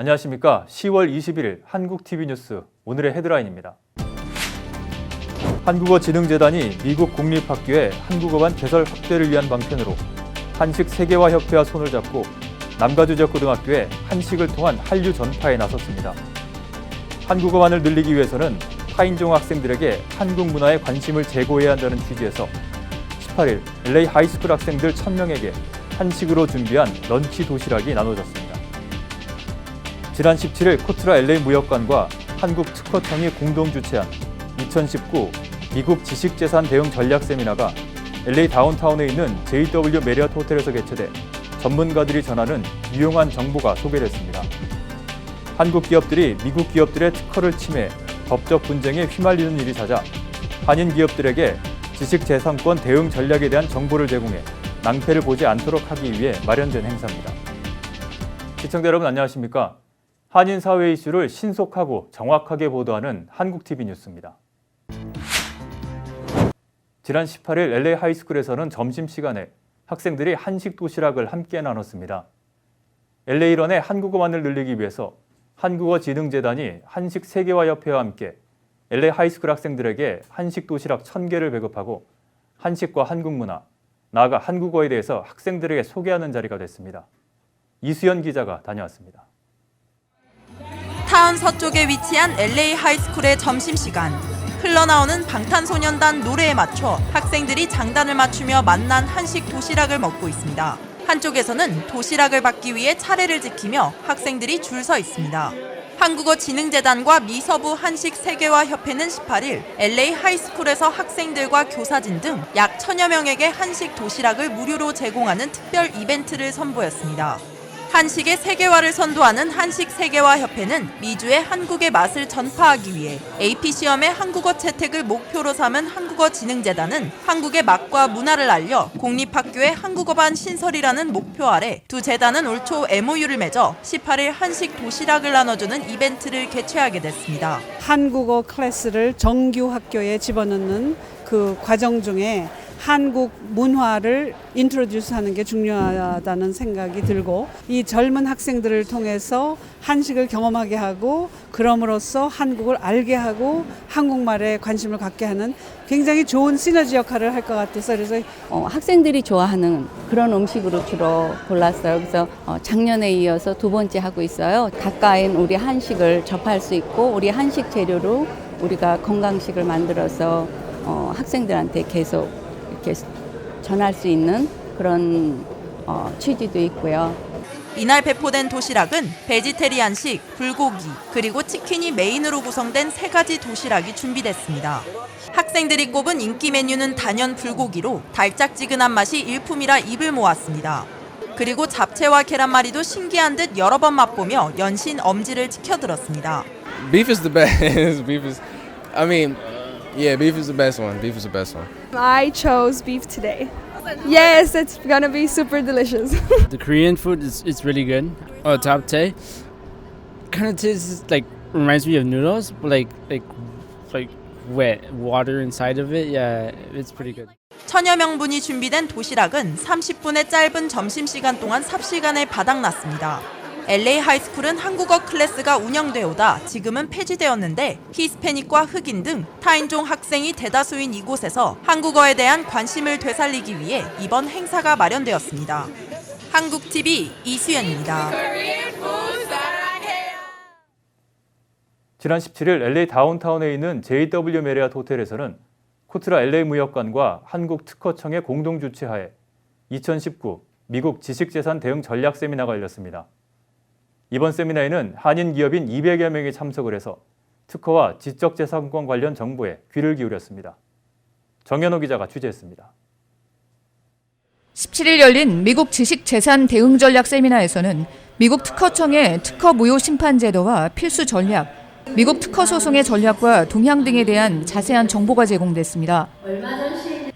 안녕하십니까. 10월 21일 한국TV뉴스 오늘의 헤드라인입니다. 한국어지능재단이 미국 공립학교의 한국어반 개설 확대를 위한 방편으로 한식 세계화협회와 손을 잡고 남가주지역고등학교에 한식을 통한 한류 전파에 나섰습니다. 한국어반을 늘리기 위해서는 타인종 학생들에게 한국 문화에 관심을 제고해야 한다는 취지에서 18일 LA 하이스쿨 학생들 1000명에게 한식으로 준비한 런치 도시락이 나눠졌습니다. 지난 17일 코트라 LA 무역관과 한국특허청이 공동 주최한 2019 미국 지식재산 대응 전략 세미나가 LA 다운타운에 있는 JW 메리어트 호텔에서 개최돼 전문가들이 전하는 유용한 정보가 소개됐습니다. 한국 기업들이 미국 기업들의 특허를 침해 법적 분쟁에 휘말리는 일이 잦아 한인 기업들에게 지식재산권 대응 전략에 대한 정보를 제공해 낭패를 보지 않도록 하기 위해 마련된 행사입니다. 시청자 여러분 안녕하십니까? 한인 사회 이슈를 신속하고 정확하게 보도하는 한국TV 뉴스입니다. 지난 18일 LA 하이스쿨에서는 점심시간에 학생들이 한식 도시락을 함께 나눴습니다. LA런의 한국어만을 늘리기 위해서 한국어지능재단이 한식 세계화협회와 함께 LA 하이스쿨 학생들에게 한식 도시락 1000개를 배급하고 한식과 한국 문화, 나아가 한국어에 대해서 학생들에게 소개하는 자리가 됐습니다. 이수연 기자가 다녀왔습니다. 타운 서쪽에 위치한 LA 하이스쿨의 점심시간. 흘러나오는 방탄소년단 노래에 맞춰 학생들이 장단을 맞추며 만난 한식 도시락을 먹고 있습니다. 한쪽에서는 도시락을 받기 위해 차례를 지키며 학생들이 줄 서 있습니다. 한국어지능재단과 미서부 한식 세계화협회는 18일 LA 하이스쿨에서 학생들과 교사진 등 약 1000여 명에게 한식 도시락을 무료로 제공하는 특별 이벤트를 선보였습니다. 한식의 세계화를 선도하는 한식 세계화협회는 미주의 한국의 맛을 전파하기 위해 AP 시험의 한국어 채택을 목표로 삼은 한국어지능재단은 한국의 맛과 문화를 알려 공립학교의 한국어반 신설이라는 목표 아래 두 재단은 올 초 MOU를 맺어 18일 한식 도시락을 나눠주는 이벤트를 개최하게 됐습니다. 한국어 클래스를 정규 학교에 집어넣는 그 과정 중에 한국 문화를 인트로듀스하는 게 중요하다는 생각이 들고 이 젊은 학생들을 통해서 한식을 경험하게 하고 그럼으로써 한국을 알게 하고 한국말에 관심을 갖게 하는 굉장히 좋은 시너지 역할을 할 것 같아서 그래서 학생들이 좋아하는 그런 음식으로 주로 골랐어요. 그래서 작년에 이어서 두 번째 하고 있어요. 가까이인 우리 한식을 접할 수 있고 우리 한식 재료로 우리가 건강식을 만들어서 학생들한테 계속 이렇게 전할 수 있는 그런 취지도 있고요. 이날 배포된 도시락은 베지테리안식, 불고기, 그리고 치킨이 메인으로 구성된 3가지 도시락이 준비됐습니다. 학생들이 꼽은 인기 메뉴는 단연 불고기로 달짝지근한 맛이 일품이라 입을 모았습니다. 그리고 잡채와 계란말이도 신기한 듯 여러 번 맛보며 연신 엄지를 치켜들었습니다. Beef is the best. Beef is the best one. Beef is the best one. I chose beef today. Yes, it's gonna be super delicious. The Korean food is really good. Japchae kind of tastes like reminds me of noodles, but like wet water inside of it. Yeah, it's pretty good. 1000여 명분이 준비된 도시락은 30분의 짧은 점심시간 동안 삽시간에 바닥났습니다. LA 하이스쿨은 한국어 클래스가 운영돼 오다 지금은 폐지되었는데 히스패닉과 흑인 등 타인종 학생이 대다수인 이곳에서 한국어에 대한 관심을 되살리기 위해 이번 행사가 마련되었습니다. 한국TV 이수연입니다. 지난 17일 LA 다운타운에 있는 JW 메리어트 호텔에서는 코트라 LA 무역관과 한국특허청의 공동 주최하에 2019 미국 지식재산 대응 전략 세미나가 열렸습니다. 이번 세미나에는 한인 기업인 200여 명이 참석을 해서 특허와 지적재산권 관련 정보에 귀를 기울였습니다. 정현호 기자가 취재했습니다. 17일 열린 미국 지식재산 대응 전략 세미나에서는 미국 특허청의 특허 무효 심판 제도와 필수 전략, 미국 특허 소송의 전략과 동향 등에 대한 자세한 정보가 제공됐습니다.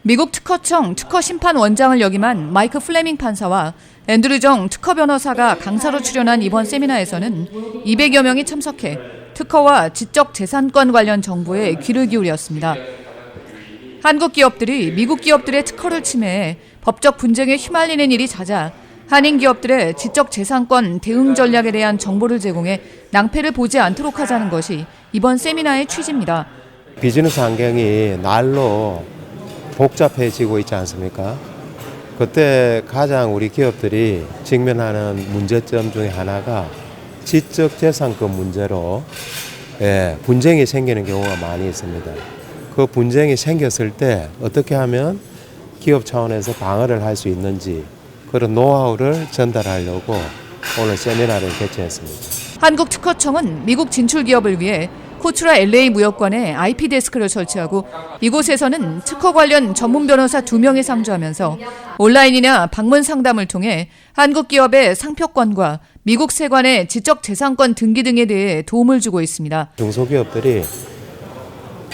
미국 특허청 특허심판원장을 역임한 마이크 플레밍 판사와 앤드류 정 특허 변호사가 강사로 출연한 이번 세미나에서는 200여 명이 참석해 특허와 지적재산권 관련 정보에 귀를 기울였습니다. 한국 기업들이 미국 기업들의 특허를 침해해 법적 분쟁에 휘말리는 일이 잦아 한인 기업들의 지적재산권 대응 전략에 대한 정보를 제공해 낭패를 보지 않도록 하자는 것이 이번 세미나의 취지입니다. 비즈니스 환경이 날로 복잡해지고 있지 않습니까? 그때 가장 우리 기업들이 직면하는 문제점 중에 하나가 지적재산권 문제로 분쟁이 생기는 경우가 많이 있습니다. 그 분쟁이 생겼을 때 어떻게 하면 기업 차원에서 방어를 할 수 있는지 그런 노하우를 전달하려고 오늘 세미나를 개최했습니다. 한국특허청은 미국 진출 기업을 위해 코트라 LA 무역관에 IP 데스크를 설치하고 이곳에서는 특허 관련 전문 변호사 2명이 상주하면서 온라인이나 방문 상담을 통해 한국 기업의 상표권과 미국 세관의 지적재산권 등기 등에 대해 도움을 주고 있습니다. 중소기업들이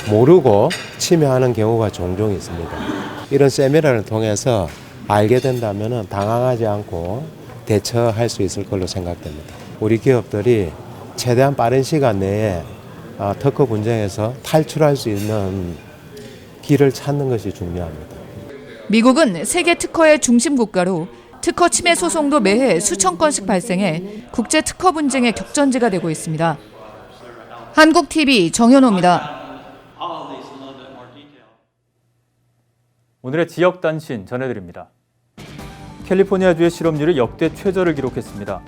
모르고 침해하는 경우가 종종 있습니다. 이런 세미나를 통해서 알게 된다면 당황하지 않고 대처할 수 있을 걸로 생각됩니다. 우리 기업들이 최대한 빠른 시간 내에 특허 분쟁에서 탈출할 수 있는 길을 찾는 것이 중요합니다. 미국은 세계 특허의 중심 국가로 특허 침해 소송도 매해 수천 건씩 발생해 국제 특허 분쟁의 격전지가 되고 있습니다. 한국TV 정현호입니다. 오늘의 지역 단신 전해드립니다. 캘리포니아주의 실업률이 역대 최저를 기록했습니다.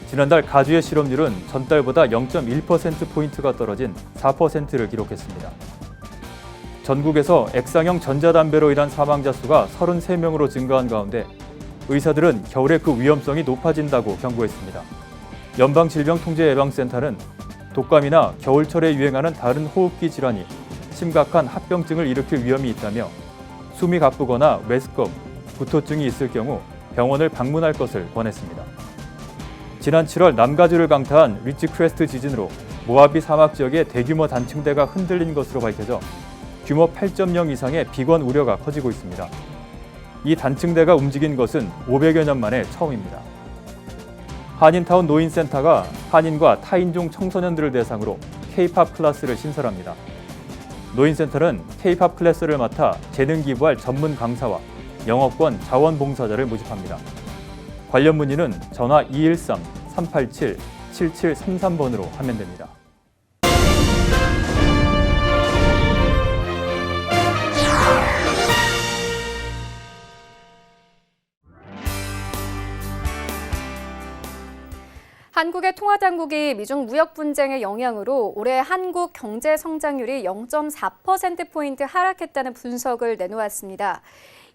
지난달 가주의 실업률은 전달보다 0.1%포인트가 떨어진 4%를 기록했습니다. 전국에서 액상형 전자담배로 인한 사망자 수가 33명으로 증가한 가운데 의사들은 겨울에 그 위험성이 높아진다고 경고했습니다. 연방질병통제예방센터는 독감이나 겨울철에 유행하는 다른 호흡기 질환이 심각한 합병증을 일으킬 위험이 있다며 숨이 가쁘거나 메스껍, 구토증이 있을 경우 병원을 방문할 것을 권했습니다. 지난 7월 남가주를 강타한 리치 크레스트 지진으로 모하비 사막 지역의 대규모 단층대가 흔들린 것으로 밝혀져 규모 8.0 이상의 비건 우려가 커지고 있습니다. 이 단층대가 움직인 것은 500여 년 만에 처음입니다. 한인타운 노인센터가 한인과 타인종 청소년들을 대상으로 K-팝 클래스를 신설합니다. 노인센터는 K-팝 클래스를 맡아 재능 기부할 전문 강사와 영어권 자원봉사자를 모집합니다. 관련 문의는 전화 213-387-7733번으로 하면 됩니다. 한국의 통화당국이 미중 무역 분쟁의 영향으로 올해 한국 경제 성장률이 0.4%포인트 하락했다는 분석을 내놓았습니다.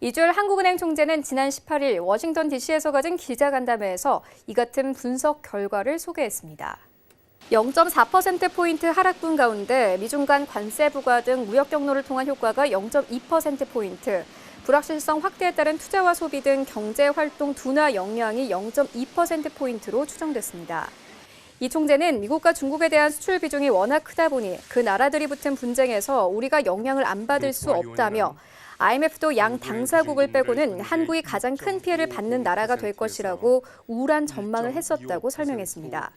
이주열 한국은행 총재는 지난 18일 워싱턴 DC에서 가진 기자간담회에서 이 같은 분석 결과를 소개했습니다. 0.4%포인트 하락분 가운데 미중 간 관세 부과 등 무역 경로를 통한 효과가 0.2%포인트, 불확실성 확대에 따른 투자와 소비 등 경제활동 둔화 영향이 0.2%포인트로 추정됐습니다. 이 총재는 미국과 중국에 대한 수출 비중이 워낙 크다 보니 그 나라들이 붙은 분쟁에서 우리가 영향을 안 받을 수 없다며 IMF도 양 당사국을 빼고는 한국이 가장 큰 피해를 받는 나라가 될 것이라고 우울한 전망을 했었다고 설명했습니다.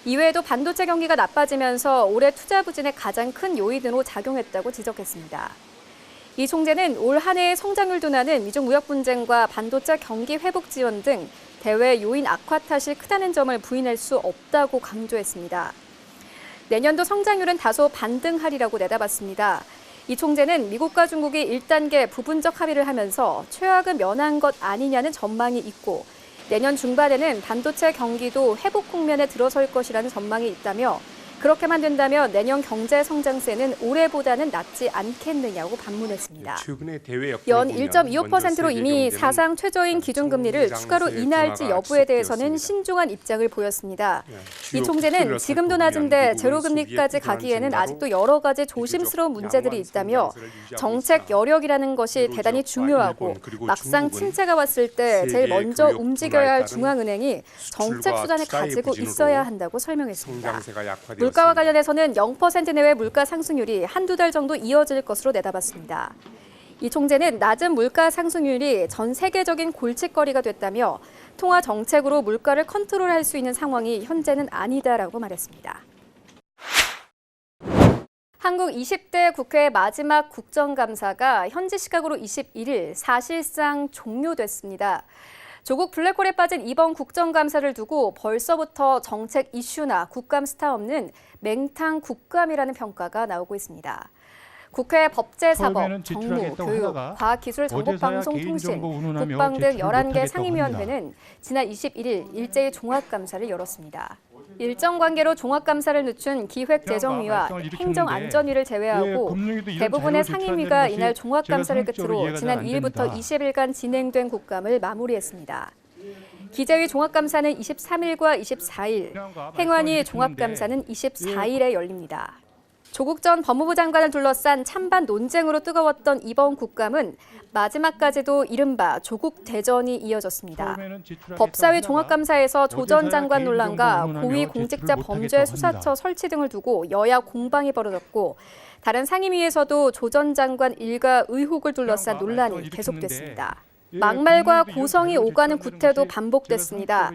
이외에도 반도체 경기가 나빠지면서 올해 투자 부진의 가장 큰 요인으로 작용했다고 지적했습니다. 이 총재는 올 한 해의 성장률 둔화는 미중 무역 분쟁과 반도체 경기 회복 지원 등 대외 요인 악화 탓이 크다는 점을 부인할 수 없다고 강조했습니다. 내년도 성장률은 다소 반등하리라고 내다봤습니다. 이 총재는 미국과 중국이 1단계 부분적 합의를 하면서 최악을 면한 것 아니냐는 전망이 있고 내년 중반에는 반도체 경기도 회복 국면에 들어설 것이라는 전망이 있다며 그렇게만 된다면 내년 경제 성장세는 올해보다는 낮지 않겠느냐고 반문했습니다. 연 1.25%로 이미 사상 최저인 기준금리를 추가로 인하할지 여부에 대해서는 신중한 입장을 보였습니다. 이 총재는 지금도 낮은데 제로금리까지 가기에는 아직도 여러 가지 조심스러운 문제들이 있다며 정책 여력이라는 것이 대단히 중요하고 막상 침체가 왔을 때 제일 먼저 움직여야 할 중앙은행이 정책 수단을 가지고 있어야 한다고 설명했습니다. 물가와 관련해서는 0% 내외 물가 상승률이 한두 달 정도 이어질 것으로 내다봤습니다. 이 총재는 낮은 물가 상승률이 전 세계적인 골칫거리가 됐다며 통화 정책으로 물가를 컨트롤할 수 있는 상황이 현재는 아니다라고 말했습니다. 한국 20대 국회 마지막 국정감사가 현지 시각으로 21일 사실상 종료됐습니다. 조국 블랙홀에 빠진 이번 국정감사를 두고 벌써부터 정책 이슈나 국감 스타 없는 맹탕 국감이라는 평가가 나오고 있습니다. 국회 법제사법, 정무, 교육, 과학기술정보방송통신, 국방 등 11개 상임위원회는 지난 21일 일제히 종합감사를 열었습니다. 일정 관계로 종합감사를 늦춘 기획재정위와 행정안전위를 제외하고 대부분의 상임위가 이날 종합감사를 끝으로 지난 2일부터 20일간 진행된 국감을 마무리했습니다. 기재위 종합감사는 23일과 24일, 행안위 종합감사는 24일에 열립니다. 조국 전 법무부 장관을 둘러싼 찬반 논쟁으로 뜨거웠던 이번 국감은 마지막까지도 이른바 조국 대전이 이어졌습니다. 법사위 종합감사에서 조 전 장관 논란과 고위공직자 범죄수사처 설치 등을 두고 여야 공방이 벌어졌고 다른 상임위에서도 조 전 장관 일가 의혹을 둘러싼 논란이 계속됐습니다. 막말과 고성이 오가는 구태도 반복됐습니다.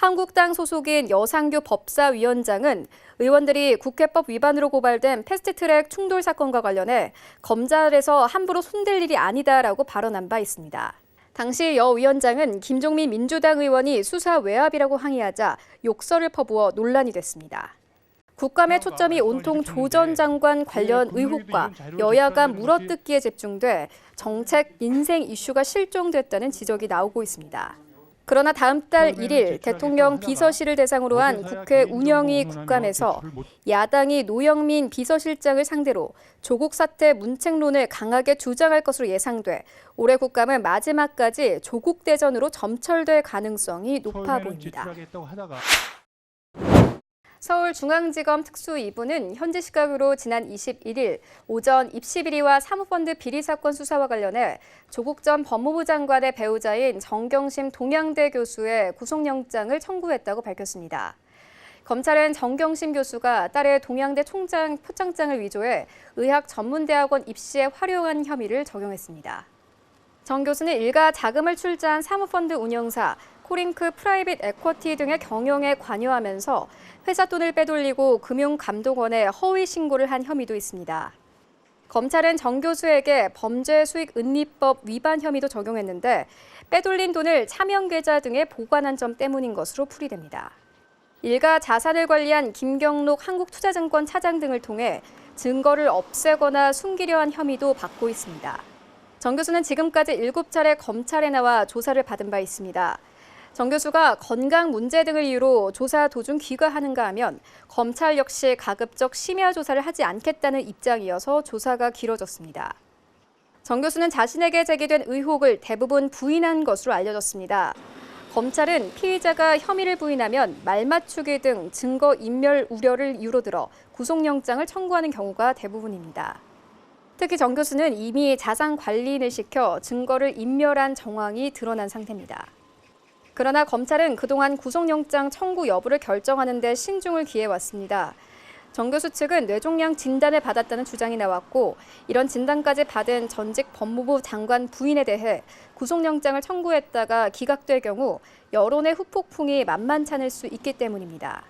한국당 소속인 여상규 법사위원장은 의원들이 국회법 위반으로 고발된 패스트트랙 충돌 사건과 관련해 검찰에서 함부로 손댈 일이 아니다라고 발언한 바 있습니다. 당시 여 위원장은 김종민 민주당 의원이 수사 외압이라고 항의하자 욕설을 퍼부어 논란이 됐습니다. 국감의 초점이 온통 조 전 장관 관련 의혹과 여야 간 물어뜯기에 집중돼 정책, 민생 이슈가 실종됐다는 지적이 나오고 있습니다. 그러나 다음 달 1일 대통령 비서실을 대상으로 한 국회 운영위 국감에서 야당이 노영민 비서실장을 상대로 조국 사태 문책론을 강하게 주장할 것으로 예상돼 올해 국감은 마지막까지 조국 대전으로 점철될 가능성이 높아 보입니다. 서울중앙지검 특수 2부는 현지 시각으로 지난 21일 오전 입시 비리와 사모펀드 비리 사건 수사와 관련해 조국 전 법무부 장관의 배우자인 정경심 동양대 교수의 구속영장을 청구했다고 밝혔습니다. 검찰은 정경심 교수가 딸의 동양대 총장 표창장을 위조해 의학전문대학원 입시에 활용한 혐의를 적용했습니다. 정 교수는 일가 자금을 출자한 사모펀드 운영사 코링크 프라이빗 에쿼티 등의 경영에 관여하면서 회사 돈을 빼돌리고 금융감독원에 허위 신고를 한 혐의도 있습니다. 검찰은 정 교수에게 범죄수익은리법 위반 혐의도 적용했는데 빼돌린 돈을 차명계좌 등에 보관한 점 때문인 것으로 풀이됩니다. 일가 자산을 관리한 김경록 한국투자증권 차장 등을 통해 증거를 없애거나 숨기려 한 혐의도 받고 있습니다. 정 교수는 지금까지 7차례 검찰에 나와 조사를 받은 바 있습니다. 정 교수가 건강 문제 등을 이유로 조사 도중 귀가하는가 하면 검찰 역시 가급적 심야 조사를 하지 않겠다는 입장이어서 조사가 길어졌습니다. 정 교수는 자신에게 제기된 의혹을 대부분 부인한 것으로 알려졌습니다. 검찰은 피의자가 혐의를 부인하면 말맞추기 등 증거 인멸 우려를 이유로 들어 구속영장을 청구하는 경우가 대부분입니다. 특히 정 교수는 이미 자산 관리인을 시켜 증거를 인멸한 정황이 드러난 상태입니다. 그러나 검찰은 그동안 구속영장 청구 여부를 결정하는 데 신중을 기해왔습니다. 정 교수 측은 뇌종양 진단을 받았다는 주장이 나왔고 이런 진단까지 받은 전직 법무부 장관 부인에 대해 구속영장을 청구했다가 기각될 경우 여론의 후폭풍이 만만찮을 수 있기 때문입니다.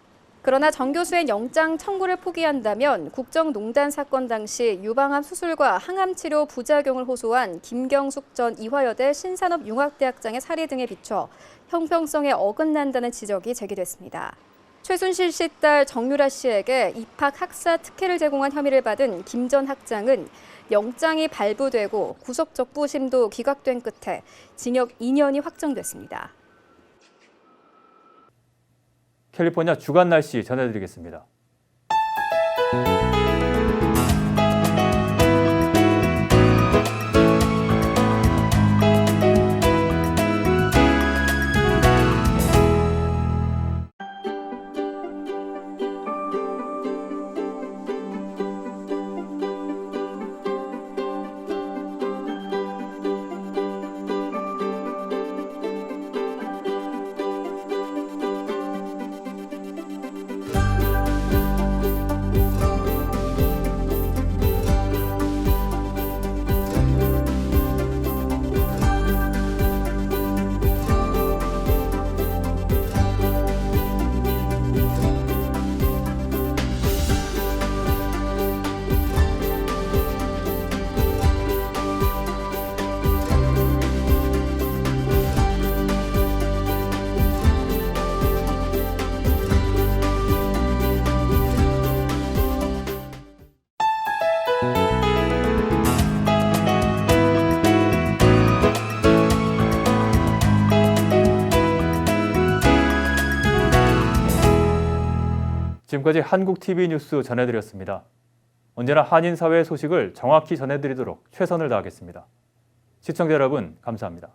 그러나 정 교수의 영장 청구를 포기한다면 국정농단 사건 당시 유방암 수술과 항암치료 부작용을 호소한 김경숙 전 이화여대 신산업융합대학장의 사례 등에 비춰 형평성에 어긋난다는 지적이 제기됐습니다. 최순실 씨 딸 정유라 씨에게 입학 학사 특혜를 제공한 혐의를 받은 김 전 학장은 영장이 발부되고 구속적부심도 기각된 끝에 징역 2년이 확정됐습니다. 캘리포니아 주간 날씨 전해드리겠습니다. 지금까지 한국TV 뉴스 전해드렸습니다. 언제나 한인사회의 소식을 정확히 전해드리도록 최선을 다하겠습니다. 시청자 여러분, 감사합니다.